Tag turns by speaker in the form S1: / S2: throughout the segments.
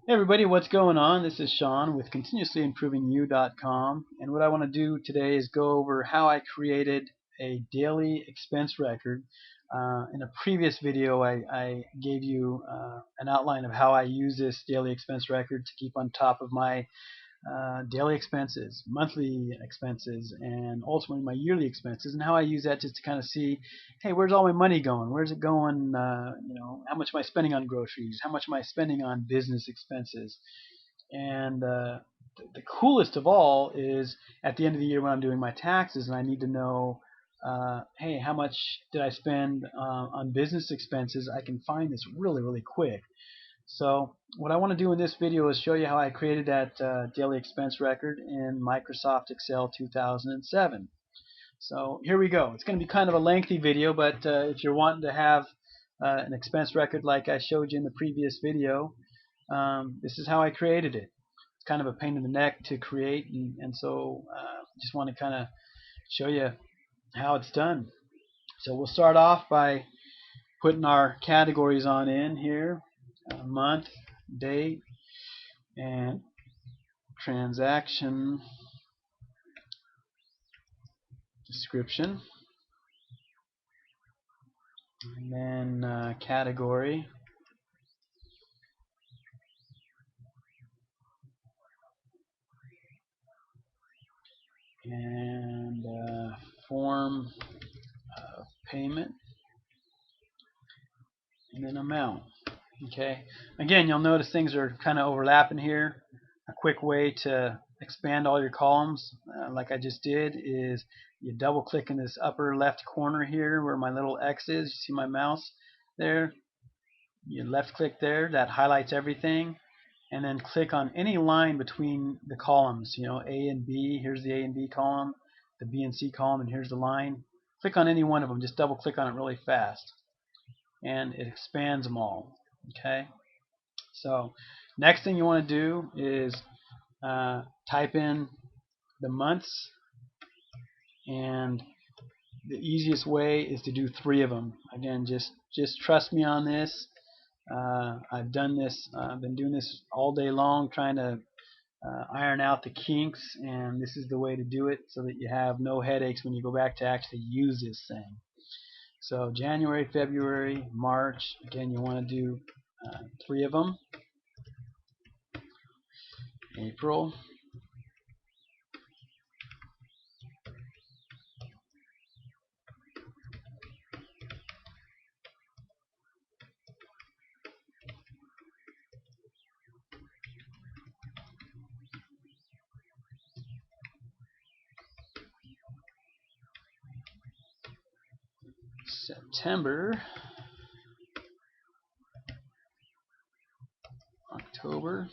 S1: Hey everybody, what's going on? This is Sean with ContinuouslyImprovingYou.com, and what I want to do today is go over how I created a daily expense record. In a previous video, I gave you an outline of how I use this daily expense record to keep on top of my daily expenses, monthly expenses, and ultimately my yearly expenses, and how I use that just to kind of see, hey, where's all my money going? Where's it going? How much am I spending on groceries? How much am I spending on business expenses? And the coolest of all is at the end of the year when I'm doing my taxes and I need to know, hey, how much did I spend on business expenses? I can find this really, really quick. So what I want to do in this video is show you how I created that daily expense record in Microsoft Excel 2007. So here we go. It's going to be kind of a lengthy video, but if you're wanting to have an expense record like I showed you in the previous video, this is how I created it. It's kind of a pain in the neck to create, and so just want to kind of show you how it's done. So we'll start off by putting our categories on in here, month, date, and transaction description, and then category, and form of payment, and then amount. Okay. Again, you'll notice things are kind of overlapping here. A quick way to expand all your columns, like I just did, is you double click in this upper left corner here where my little X is. You see my mouse there? You left click there, that highlights everything, and then click on any line between the columns. A and B, here's the A and B column, the B and C column, and here's the line. Click on any one of them, just double click on it really fast, and it expands them all. Okay, so next thing you want to do is type in the months, and the easiest way is to do 3 of them. Again, just trust me on this. I've done this. I've been doing this all day long, trying to iron out the kinks, and this is the way to do it so that you have no headaches when you go back to actually use this thing. So January, February, March. Again, you want to do 3 of them. April, September, October,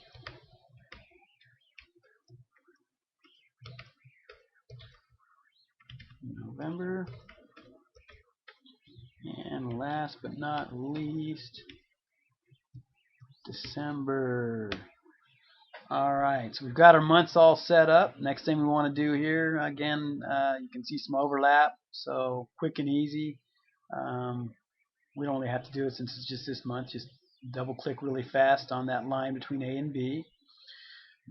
S1: November, and last but not least, December. Alright, so we've got our months all set up. Next thing we want to do here, again, you can see some overlap, so quick and easy. We don't really have to do it since it's just this month. Just double click really fast on that line between A and B.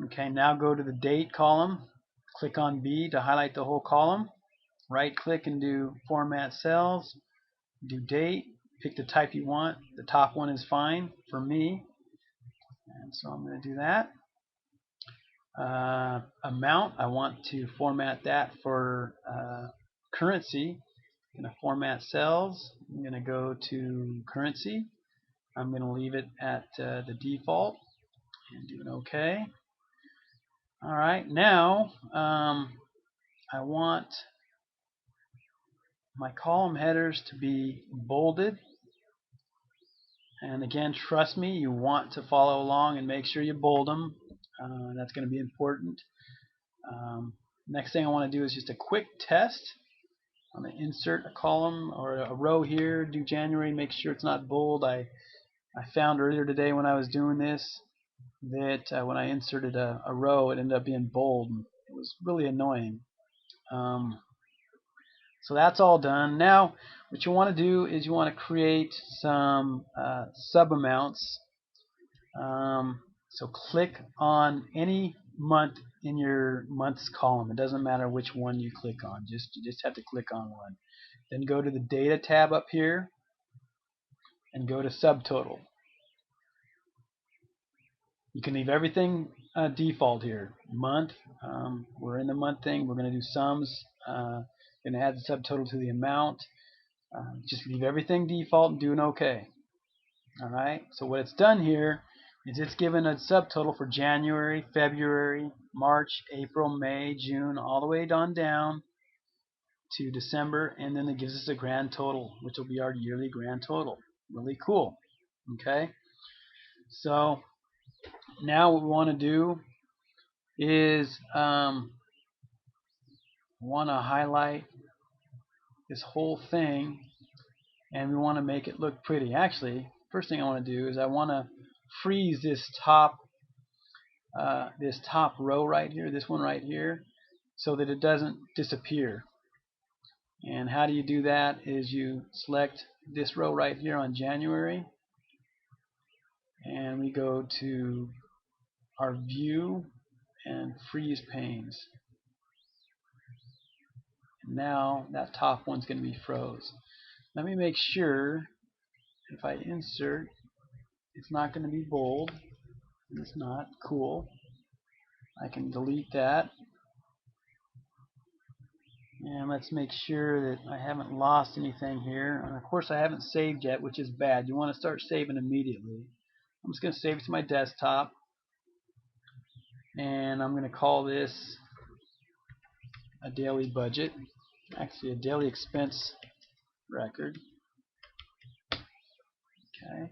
S1: Okay, now go to the date column. Click on B to highlight the whole column. Right click and do format cells. Do date. Pick the type you want. The top one is fine for me, and so I'm going to do that. Amount, I want to format that for currency. I'm going to format cells. I'm going to go to currency. I'm going to leave it at the default and do an OK. Alright, now I want my column headers to be bolded. And again, trust me, you want to follow along and make sure you bold them. That's going to be important. Next thing I want to do is just a quick test. I'm going to insert a column or a row here, do January, make sure it's not bold. I found earlier today when I was doing this that when I inserted a row, it ended up being bold. It was really annoying. So that's all done. Now what you want to do is you want to create some sub amounts. So click on any month in your months column. It doesn't matter which one you click on. You just have to click on one. Then go to the data tab up here and go to subtotal. You can leave everything default here. Month, we're in the month thing. We're going to do sums. Going to add the subtotal to the amount. Just leave everything default and do an OK. Alright, so what it's done here is it's given a subtotal for January, February, March, April, May, June, all the way on down to December, and then it gives us a grand total, which will be our yearly grand total. Really cool. Okay, so now what we want to do is want to highlight this whole thing, and we want to make it look pretty. Actually, first thing I want to do is I want to freeze this top row right here, this one right here, so that it doesn't disappear. And how do you do that is you select this row right here on January, and we go to our view and freeze panes. Now that top one's going to be froze. Let me make sure if I insert, it's not going to be bold. It's not. Cool. I can delete that. And let's make sure that I haven't lost anything here. And of course I haven't saved yet, which is bad. You want to start saving immediately. I'm just going to save it to my desktop. And I'm going to call this a daily budget. Actually a daily expense record. Okay.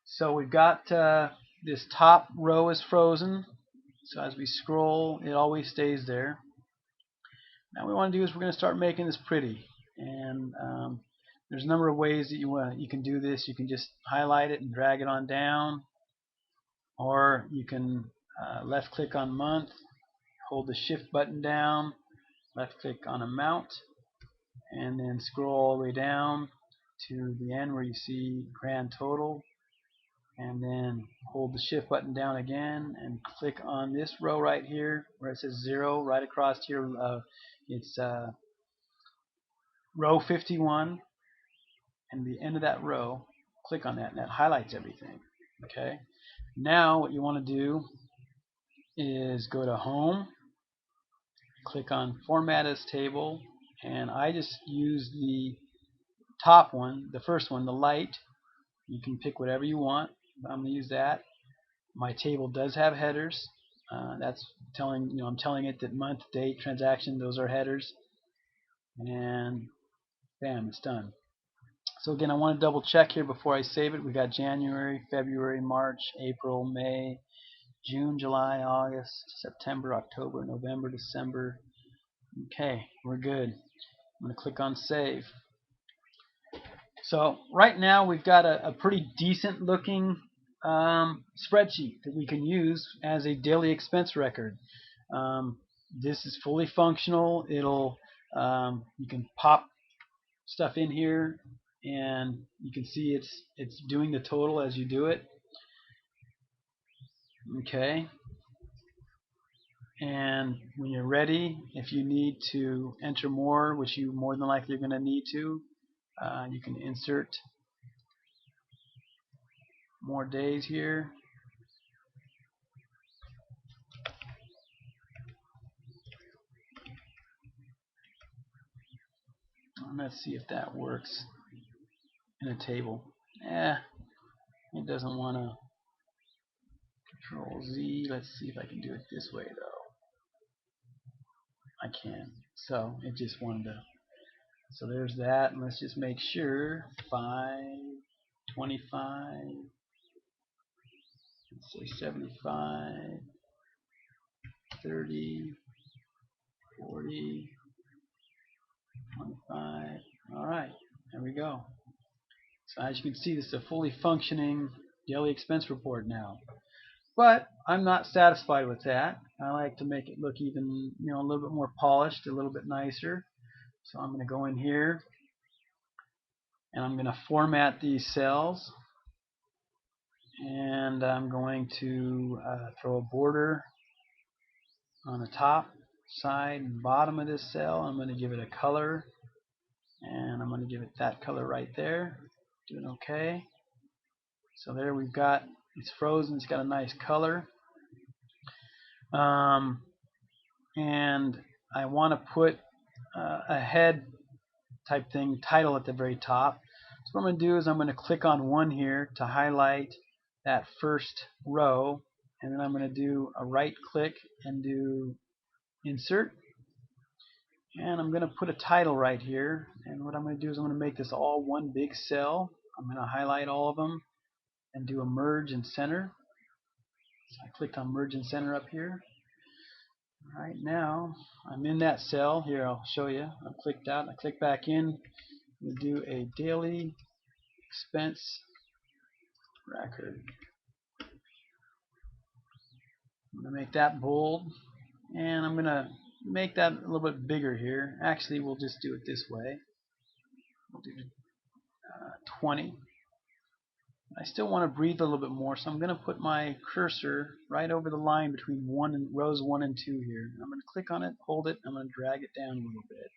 S1: So we've got this top row is frozen. So as we scroll, it always stays there. Now what we want to do is we're going to start making this pretty. And there's a number of ways that you can do this. You can just highlight it and drag it on down, or you can left click on month, hold the shift button down, left click on amount, and then scroll all the way down to the end where you see grand total, and then hold the shift button down again and click on this row right here where it says 0 right across here. It's row 51, and the end of that row, click on that, and that highlights everything. Okay. Now what you want to do is go to Home, click on Format as Table, and I just use the top one, the first one, the light. You can pick whatever you want. I'm going to use that. My table does have headers. That's telling, I'm telling it that month, date, transaction, those are headers. And bam, it's done. So again, I want to double check here before I save it. We got January, February, March, April, May, June, July, August, September, October, November, December. Okay, we're good. I'm going to click on Save. So right now we've got a pretty decent looking spreadsheet that we can use as a daily expense record. This is fully functional. It'll you can pop stuff in here, and you can see it's doing the total as you do it. Okay. And when you're ready, if you need to enter more, which you more than likely are going to need to, you can insert more days here. And let's see if that works in a table. It doesn't want to. Control Z. Let's see if I can do it this way though. I can. So it just wanted to. So there's that, and let's just make sure 5, 25, let's say 75, 30, 40, 25. All right, there we go. So as you can see, this is a fully functioning daily expense report now. But I'm not satisfied with that. I like to make it look even, a little bit more polished, a little bit nicer. So I'm going to go in here, and I'm going to format these cells. and I'm going to throw a border on the top, side, and bottom of this cell. I'm going to give it a color, and I'm going to give it that color right there. Doing OK. So there we've got, it's frozen, it's got a nice color. And I want to put a head type thing, title at the very top. So what I'm going to do is I'm going to click on one here to highlight that first row, and then I'm going to do a right click and do insert, and I'm going to put a title right here. And what I'm going to do is I'm going to make this all one big cell. I'm going to highlight all of them and do a merge and center. So I clicked on merge and center up here. Right now I'm in that cell here. I'll show you. I clicked out, I click back in. We'll do a daily expense record. I'm going to make that bold, and I'm going to make that a little bit bigger here. Actually, we'll just do it this way. We'll do 20. I still want to breathe a little bit more, so I'm going to put my cursor right over the line between rows 1 and 2 here. I'm going to click on it, hold it, I'm going to drag it down a little bit.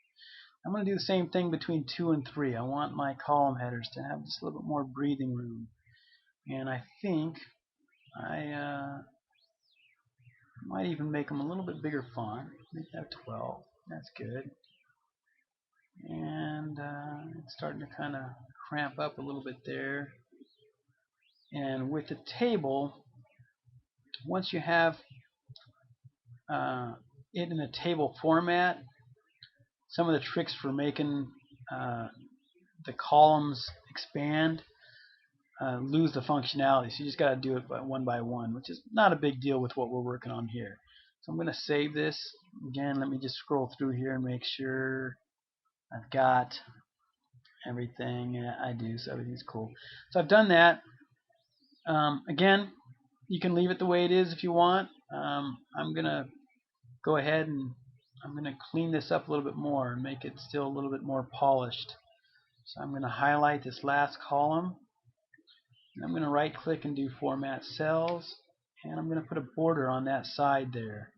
S1: I'm going to do the same thing between 2 and 3. I want my column headers to have just a little bit more breathing room. And I think I might even make them a little bit bigger font. Make that 12. That's good. And it's starting to kind of cramp up a little bit there. And with the table, once you have it in a table format, some of the tricks for making the columns expand lose the functionality. So you just got to do it one by one, which is not a big deal with what we're working on here. So I'm going to save this. Again, let me just scroll through here and make sure I've got everything. Yeah, I do, so everything's cool. So I've done that. Again, you can leave it the way it is if you want. I'm going to go ahead and I'm going to clean this up a little bit more and make it still a little bit more polished. So I'm going to highlight this last column, and I'm going to right click and do format cells, and I'm going to put a border on that side there,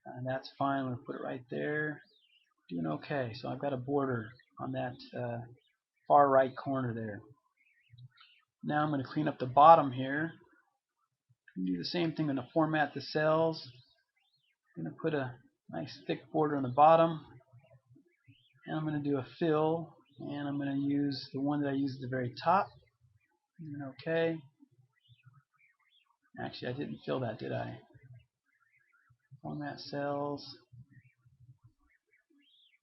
S1: and that's fine. I'm going to put it right there, doing OK. So I've got a border on that far right corner there. Now I'm going to clean up the bottom here and do the same thing. I'm going to format the cells. I'm going to put a nice thick border on the bottom, and I'm going to do a fill, and I'm going to use the one that I used at the very top. And OK. Actually, I didn't fill that, did I? Format cells.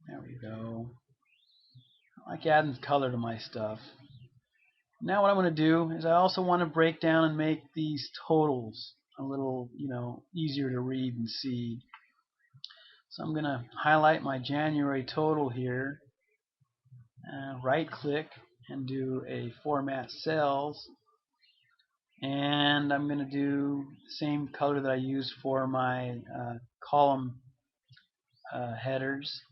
S1: There we go. I like adding color to my stuff. Now what I'm going to do is I also want to break down and make these totals a little, easier to read and see. So I'm going to highlight my January total here, right click and do a format cells, and I'm going to do the same color that I used for my column headers,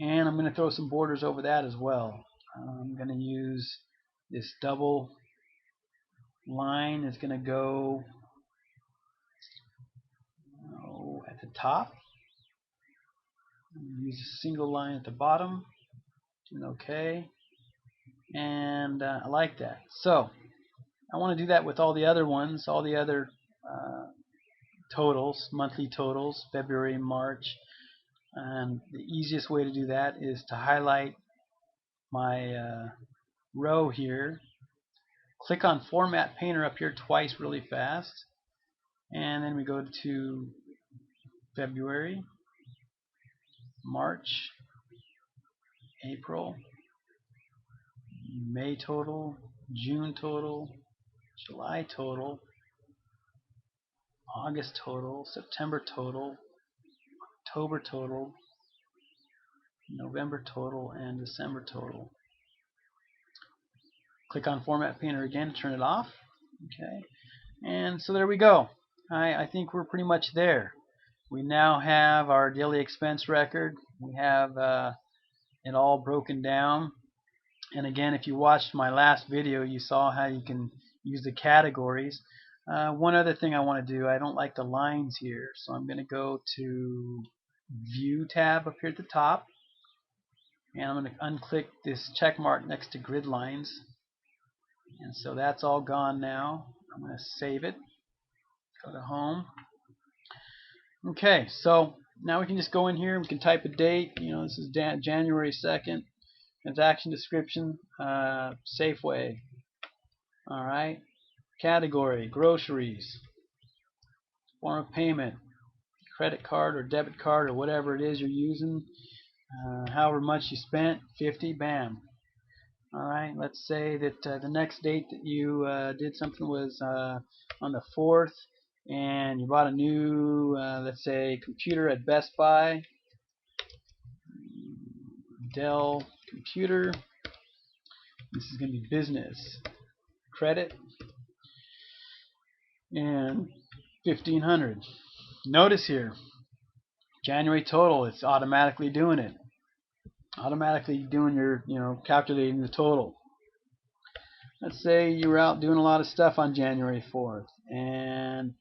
S1: and I'm going to throw some borders over that as well. I'm going to use this double line. It's going to go at the top. Use a single line at the bottom. Doing OK. And I like that. So I want to do that with all the other ones, all the other totals, monthly totals, February, March. And the easiest way to do that is to highlight my row here. Click on Format Painter up here twice really fast. And then we go to February, March, April, May total, June total, July total, August total, September total, October total, November total, and December total. Click on Format Painter again to turn it off. Okay, and so there we go. I think we're pretty much there. We now have our daily expense record. We have it all broken down. And again, if you watched my last video, you saw how you can use the categories. One other thing I want to do, I don't like the lines here, so I'm going to go to View tab up here at the top, and I'm going to unclick this check mark next to grid lines, and so that's all gone now. I'm going to save it, go to home. Okay, so now we can just go in here, we can type a date, this is January 2nd, transaction description, Safeway, alright, category, groceries, form of payment, credit card or debit card or whatever it is you're using, however much you spent, 50, bam. Alright, let's say that the next date that you did something was on the 4th, and you bought a new, let's say, computer at Best Buy, Dell computer. This is going to be business credit, and 1,500. Notice here, January total, it's automatically doing it. Automatically doing your, calculating the total. Let's say you were out doing a lot of stuff on January 4th, and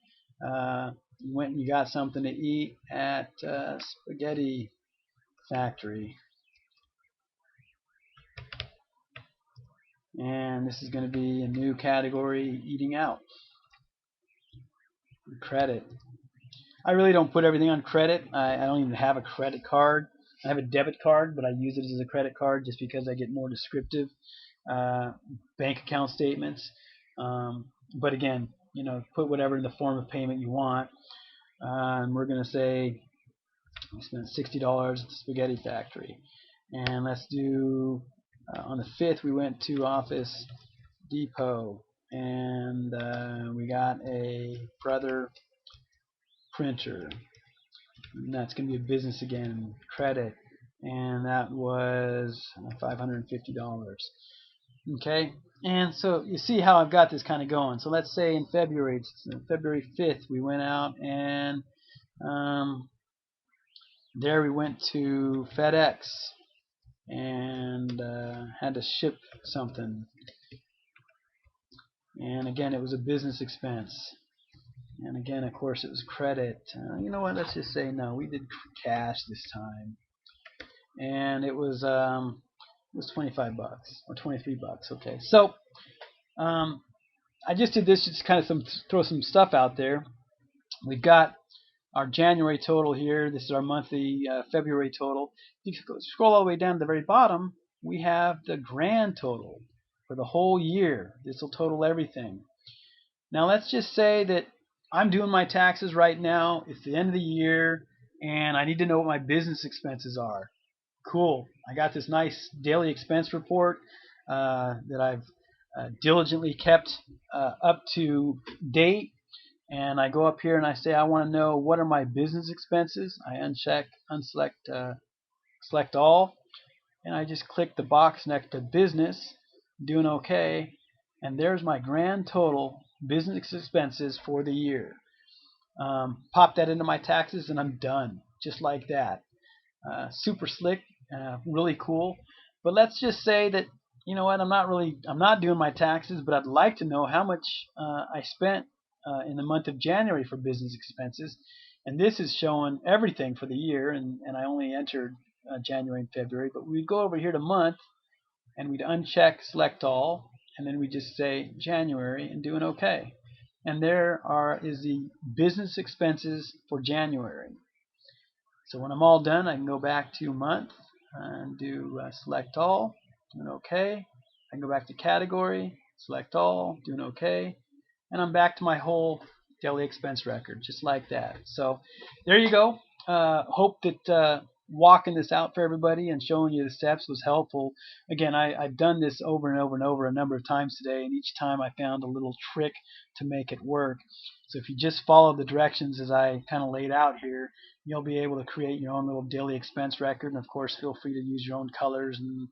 S1: you went and you got something to eat at Spaghetti Factory. And this is going to be a new category, eating out. Credit. I really don't put everything on credit. I don't even have a credit card. I have a debit card, but I use it as a credit card just because I get more descriptive bank account statements. But again, put whatever in the form of payment you want. And we're going to say we spent $60 at the Spaghetti Factory. And let's do, on the 5th, we went to Office Depot, and we got a Brother printer. And that's going to be a business again, credit, and that was $550. Okay, and so you see how I've got this kind of going. So let's say in February 5th, we went out and there we went to FedEx and had to ship something. And again, it was a business expense. And again, of course, it was credit. You know what? Let's just say no. We did cash this time, and it was 25 bucks or 23 bucks. Okay, so I just did this just kind of throw some stuff out there. We've got our January total here. This is our monthly February total. If you scroll all the way down to the very bottom, we have the grand total for the whole year. This will total everything. Now let's just say that I'm doing my taxes right now. It's the end of the year, and I need to know what my business expenses are. Cool. I got this nice daily expense report that I've diligently kept up to date. And I go up here and I say I want to know what are my business expenses. I select all, and I just click the box next to business, doing OK, and there's my grand total business expenses for the year. Pop that into my taxes and I'm done, just like that. Super slick, really cool. But let's just say that, you know what, I'm not doing my taxes, but I'd like to know how much I spent in the month of January for business expenses. And this is showing everything for the year, and I only entered January and February. But we'd go over here to month, and we'd uncheck select all, and then we just say January and do an OK. And there is the business expenses for January. So when I'm all done, I can go back to month and do select all, do an OK. I can go back to category, select all, do an OK. And I'm back to my whole daily expense record, just like that. So there you go. Hope that walking this out for everybody and showing you the steps was helpful. Again, I've done this over and over and over a number of times today, and each time I found a little trick to make it work. So if you just follow the directions as I kind of laid out here, you'll be able to create your own little daily expense record. And of course, feel free to use your own colors and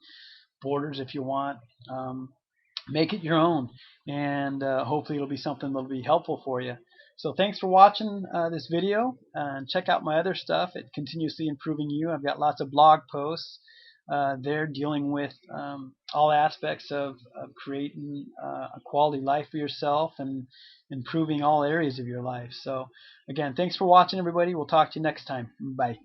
S1: borders if you want. Make it your own, and hopefully it'll be something that'll be helpful for you. So thanks for watching this video, and check out my other stuff at Continuously Improving You. I've got lots of blog posts there dealing with all aspects of creating a quality life for yourself and improving all areas of your life. So again, thanks for watching, everybody. We'll talk to you next time. Bye.